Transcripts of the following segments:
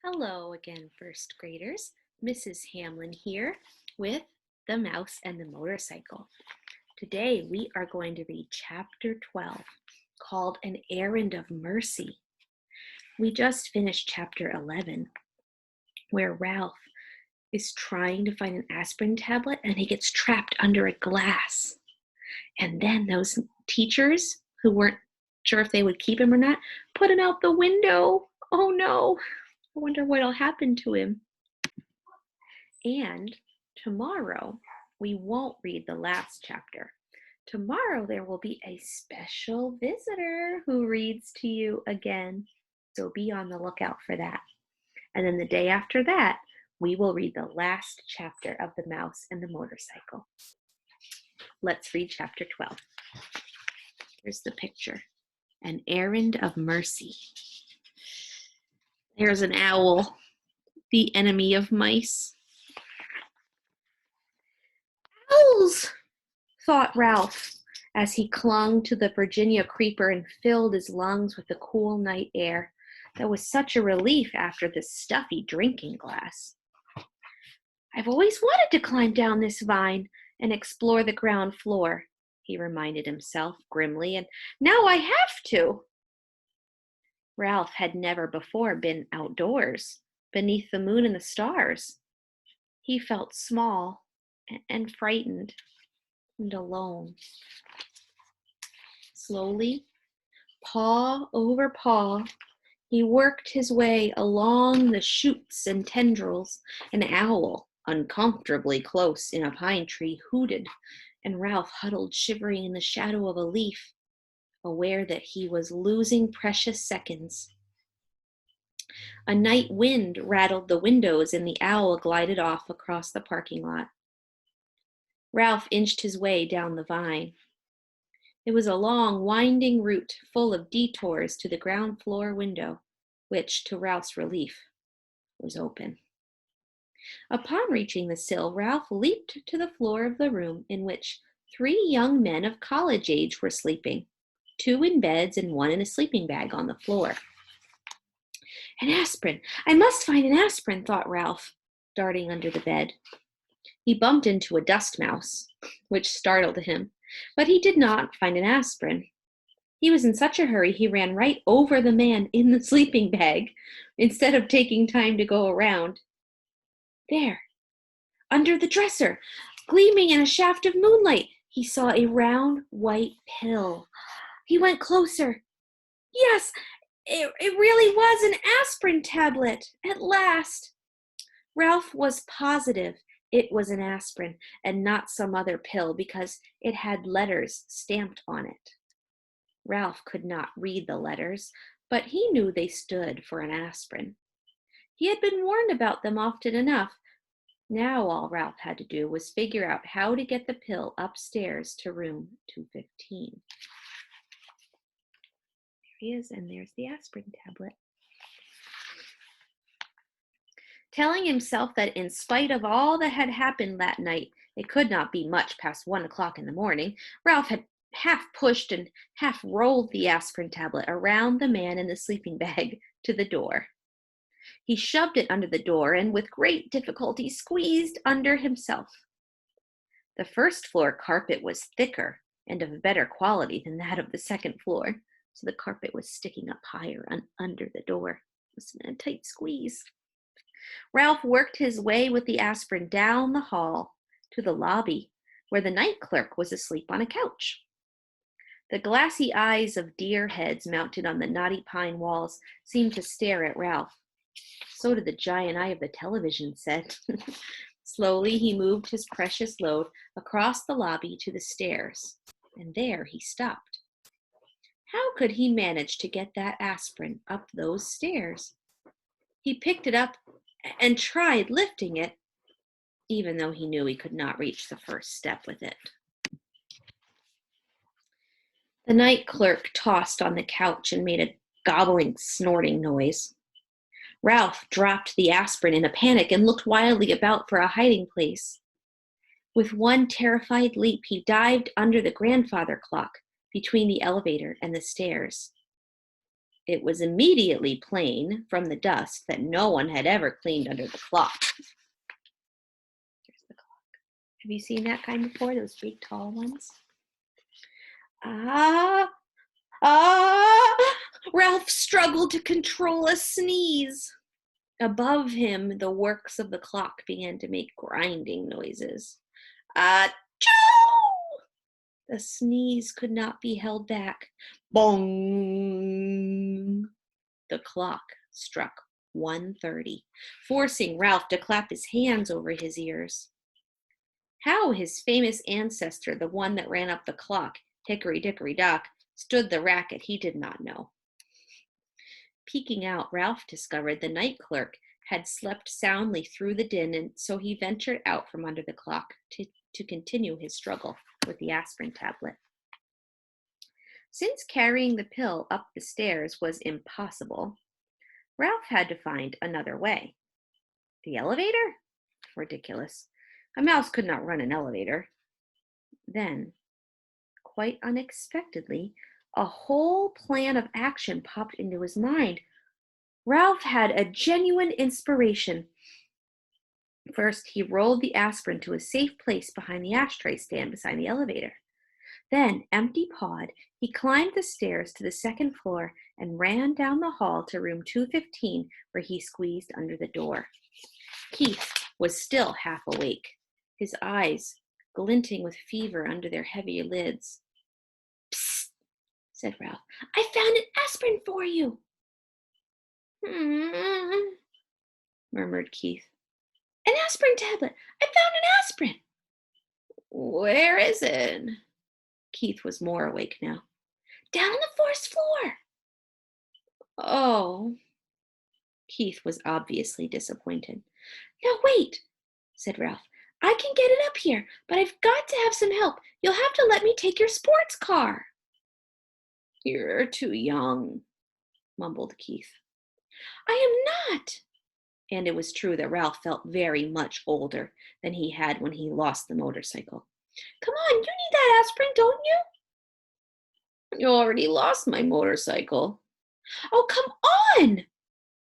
Hello again, first graders. Mrs. Hamlin here with The Mouse and the Motorcycle. Today we are going to read chapter 12 called An Errand of Mercy. We just finished chapter 11 where Ralph is trying to find an aspirin tablet and he gets trapped under a glass. And then those teachers who weren't sure if they would keep him or not put him out the window. Oh no! I wonder what'll happen to him. And tomorrow, we won't read the last chapter. Tomorrow, there will be a special visitor who reads to you again. So be on the lookout for that. And then the day after that, we will read the last chapter of The Mouse and the Motorcycle. Let's read chapter 12. Here's the picture. An Errand of Mercy. There's an owl, the enemy of mice. Owls, thought Ralph, as he clung to the Virginia creeper and filled his lungs with the cool night air that was such a relief after the stuffy drinking glass. I've always wanted to climb down this vine and explore the ground floor, he reminded himself grimly, and now I have to. Ralph had never before been outdoors, beneath the moon and the stars. He felt small and frightened and alone. Slowly, paw over paw, he worked his way along the shoots and tendrils. An owl, uncomfortably close in a pine tree, hooted, and Ralph huddled shivering in the shadow of a leaf, aware that he was losing precious seconds. A night wind rattled the windows and the owl glided off across the parking lot. Ralph inched his way down the vine. It was a long, winding route full of detours to the ground floor window, which, to Ralph's relief, was open. Upon reaching the sill, Ralph leaped to the floor of the room in which 3 young men of college age were sleeping, 2 in beds and 1 in a sleeping bag on the floor. An aspirin! I must find an aspirin, thought Ralph, darting under the bed. He bumped into a dust mouse, which startled him, but he did not find an aspirin. He was in such a hurry he ran right over the man in the sleeping bag instead of taking time to go around. There, under the dresser, gleaming in a shaft of moonlight, he saw a round white pill. He went closer. Yes, it really was an aspirin tablet, at last. Ralph was positive it was an aspirin and not some other pill because it had letters stamped on it. Ralph could not read the letters, but he knew they stood for an aspirin. He had been warned about them often enough. Now all Ralph had to do was figure out how to get the pill upstairs to room 215. There he is, and there's the aspirin tablet. Telling himself that in spite of all that had happened that night, it could not be much past 1 o'clock in the morning, Ralph had half pushed and half rolled the aspirin tablet around the man in the sleeping bag to the door. He shoved it under the door and with great difficulty squeezed under himself. The first floor carpet was thicker and of better quality than that of the second floor, so the carpet was sticking up higher under the door. It was a tight squeeze. Ralph worked his way with the aspirin down the hall to the lobby, where the night clerk was asleep on a couch. The glassy eyes of deer heads mounted on the knotty pine walls seemed to stare at Ralph. So did the giant eye of the television set. Slowly he moved his precious load across the lobby to the stairs, and there he stopped. How could he manage to get that aspirin up those stairs? He picked it up and tried lifting it, even though he knew he could not reach the first step with it. The night clerk tossed on the couch and made a gobbling, snorting noise. Ralph dropped the aspirin in a panic and looked wildly about for a hiding place. With one terrified leap, he dived under the grandfather clock between the elevator and the stairs. It was immediately plain from the dust that no one had ever cleaned under the clock. There's the clock. Have you seen that kind before, those big tall ones? Ah, ah! Ralph struggled to control a sneeze. Above him, the works of the clock began to make grinding noises. Achoo! The sneeze could not be held back. Bong! The clock struck 1:30, forcing Ralph to clap his hands over his ears. How his famous ancestor, the one that ran up the clock, hickory dickory dock, stood the racket he did not know. Peeking out, Ralph discovered the night clerk had slept soundly through the din, and so he ventured out from under the clock to continue his struggle with the aspirin tablet. Since carrying the pill up the stairs was impossible, Ralph had to find another way. The elevator? Ridiculous. A mouse could not run an elevator. Then, quite unexpectedly, a whole plan of action popped into his mind. Ralph had a genuine inspiration. First, he rolled the aspirin to a safe place behind the ashtray stand beside the elevator. Then, empty-pawed, he climbed the stairs to the second floor and ran down the hall to room 215, where he squeezed under the door. Keith was still half awake, his eyes glinting with fever under their heavy lids. "Psst," said Ralph. "I found an aspirin for you." Murmured Keith. "An aspirin tablet. I found an aspirin." "Where is it?" Keith was more awake now. "Down on the first floor." "Oh." Keith was obviously disappointed. "Now wait," said Ralph. "I can get it up here, but I've got to have some help. You'll have to let me take your sports car." "You're too young," mumbled Keith. "I am not." And it was true that Ralph felt very much older than he had when he lost the motorcycle. "Come on, you need that aspirin, don't you?" "You already lost my motorcycle." "Oh, come on!"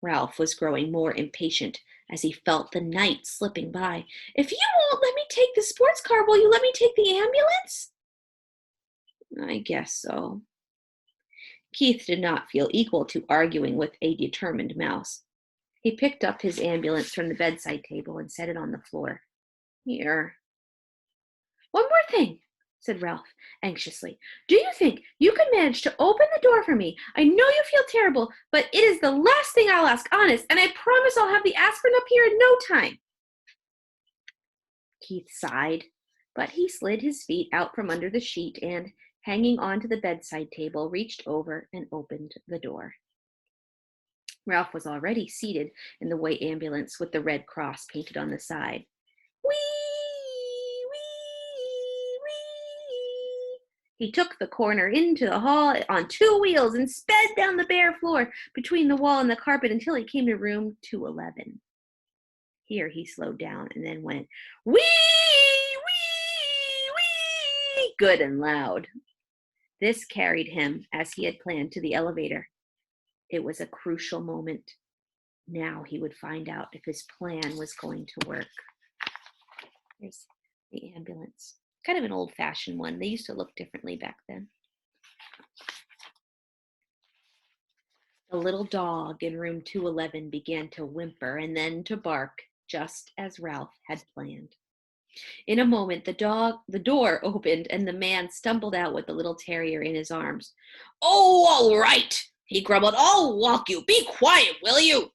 Ralph was growing more impatient as he felt the night slipping by. "If you won't let me take the sports car, will you let me take the ambulance?" "I guess so." Keith did not feel equal to arguing with a determined mouse. He picked up his ambulance from the bedside table and set it on the floor. "Here." "One more thing," said Ralph anxiously. "Do you think you could manage to open the door for me? I know you feel terrible, but it is the last thing I'll ask, honest, and I promise I'll have the aspirin up here in no time." Keith sighed, but he slid his feet out from under the sheet and, hanging onto the bedside table, reached over and opened the door. Ralph was already seated in the white ambulance with the red cross painted on the side. Whee! Whee! Whee! He took the corner into the hall on 2 wheels and sped down the bare floor between the wall and the carpet until he came to room 211. Here he slowed down and then went, "Whee! Whee! Whee!" good and loud. This carried him, as he had planned, to the elevator. It was a crucial moment. Now he would find out if his plan was going to work. There's the ambulance. Kind of an old-fashioned one. They used to look differently back then. The little dog in room 211 began to whimper and then to bark, just as Ralph had planned. In a moment, the door opened and the man stumbled out with the little terrier in his arms. "Oh, all right," he grumbled. "I'll walk you. Be quiet, will you?"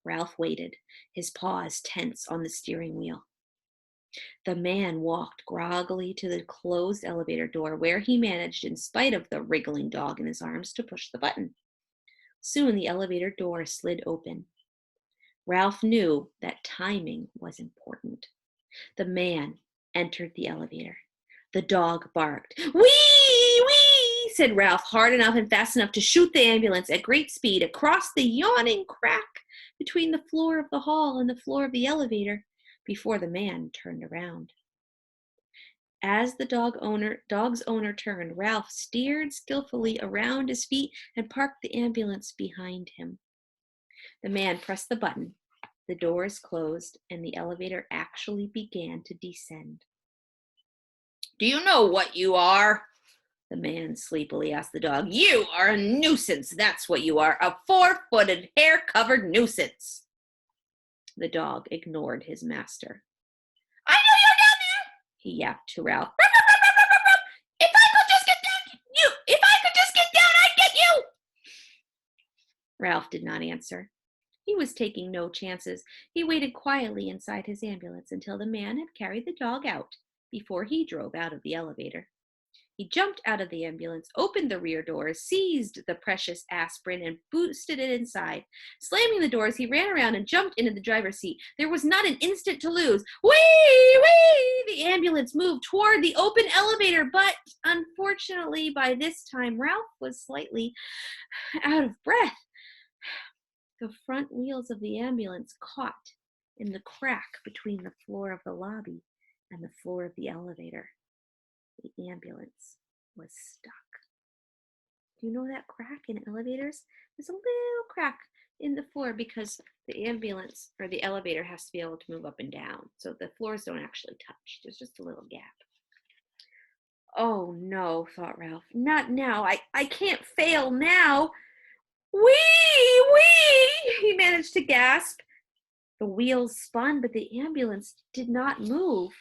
Ralph waited, his paws tense on the steering wheel. The man walked groggily to the closed elevator door, where he managed, in spite of the wriggling dog in his arms, to push the button. Soon the elevator door slid open. Ralph knew that timing was important. The man entered the elevator. The dog barked. "Wee! Wee!" said Ralph, hard enough and fast enough to shoot the ambulance at great speed across the yawning crack between the floor of the hall and the floor of the elevator before the man turned around. As the dog's owner turned, Ralph steered skillfully around his feet and parked the ambulance behind him. The man pressed the button. The doors closed, and the elevator actually began to descend. "Do you know what you are?" the man sleepily asked the dog. "You are a nuisance, that's what you are, a four-footed, hair-covered nuisance." The dog ignored his master. "I know you're down there," he yapped to Ralph. "Ruff, ruff, ruff, ruff, ruff, ruff. If I could just get down, if I could just get down, I'd get you." Ralph did not answer. He was taking no chances. He waited quietly inside his ambulance until the man had carried the dog out before he drove out of the elevator. He jumped out of the ambulance, opened the rear doors, seized the precious aspirin, and boosted it inside. Slamming the doors, he ran around and jumped into the driver's seat. There was not an instant to lose. Whee! Whee! The ambulance moved toward the open elevator, but unfortunately, by this time, Ralph was slightly out of breath. The front wheels of the ambulance caught in the crack between the floor of the lobby and the floor of the elevator. The ambulance was stuck. Do you know that crack in elevators? There's a little crack in the floor because the ambulance or the elevator has to be able to move up and down. So the floors don't actually touch. There's just a little gap. "Oh no," thought Ralph. "Not now. I can't fail now." "Wee! Wee!" he managed to gasp. The wheels spun, but the ambulance did not move.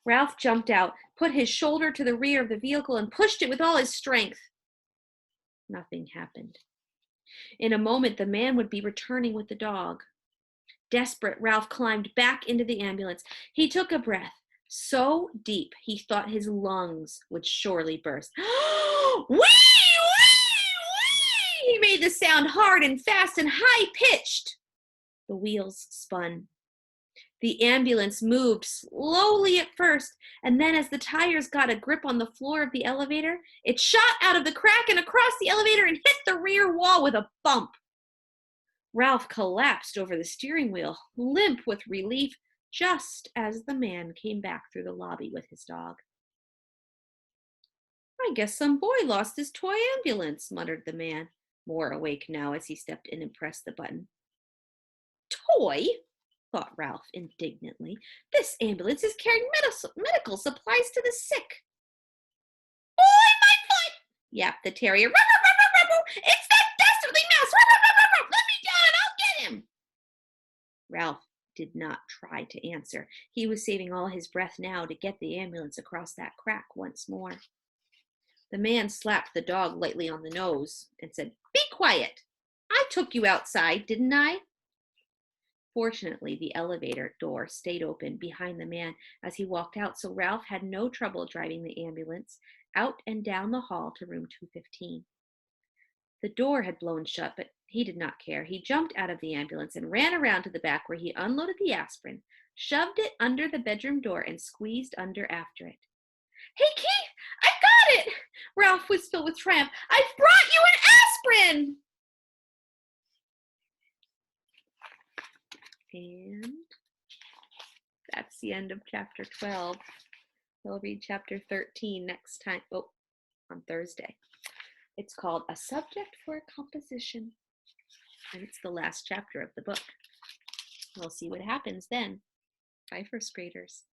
Ralph jumped out, put his shoulder to the rear of the vehicle, and pushed it with all his strength. Nothing happened. In a moment, the man would be returning with the dog. Desperate, Ralph climbed back into the ambulance. He took a breath so deep he thought his lungs would surely burst. "Wee! Wee! Wee!" He made the sound hard and fast and high-pitched. The wheels spun. The ambulance moved slowly at first, and then as the tires got a grip on the floor of the elevator, it shot out of the crack and across the elevator and hit the rear wall with a bump. Ralph collapsed over the steering wheel, limp with relief, just as the man came back through the lobby with his dog. "I guess some boy lost his toy ambulance," muttered the man, more awake now as he stepped in and pressed the button. "Toy?" thought Ralph indignantly. "This ambulance is carrying medical supplies to the sick." "Boy, my foot!" yapped the terrier. "Ruff, ruff, ruff, ruff, ruff. It's that dastardly mouse! Ruff, ruff, ruff, ruff, ruff. Let me down and I'll get him!" Ralph did not try to answer. He was saving all his breath now to get the ambulance across that crack once more. The man slapped the dog lightly on the nose and said, "Be quiet. I took you outside, didn't I?" Fortunately, the elevator door stayed open behind the man as he walked out, so Ralph had no trouble driving the ambulance out and down the hall to room 215. The door had blown shut, but he did not care. He jumped out of the ambulance and ran around to the back where he unloaded the aspirin, shoved it under the bedroom door, and squeezed under after it. "Hey, Keith, I got it!" Ralph was filled with triumph. "I've brought you an aspirin!" And that's the end of chapter 12. We'll read chapter 13 next time, on Thursday. It's called A Subject for a Composition, and it's the last chapter of the book. We'll see what happens then. Bye, first graders.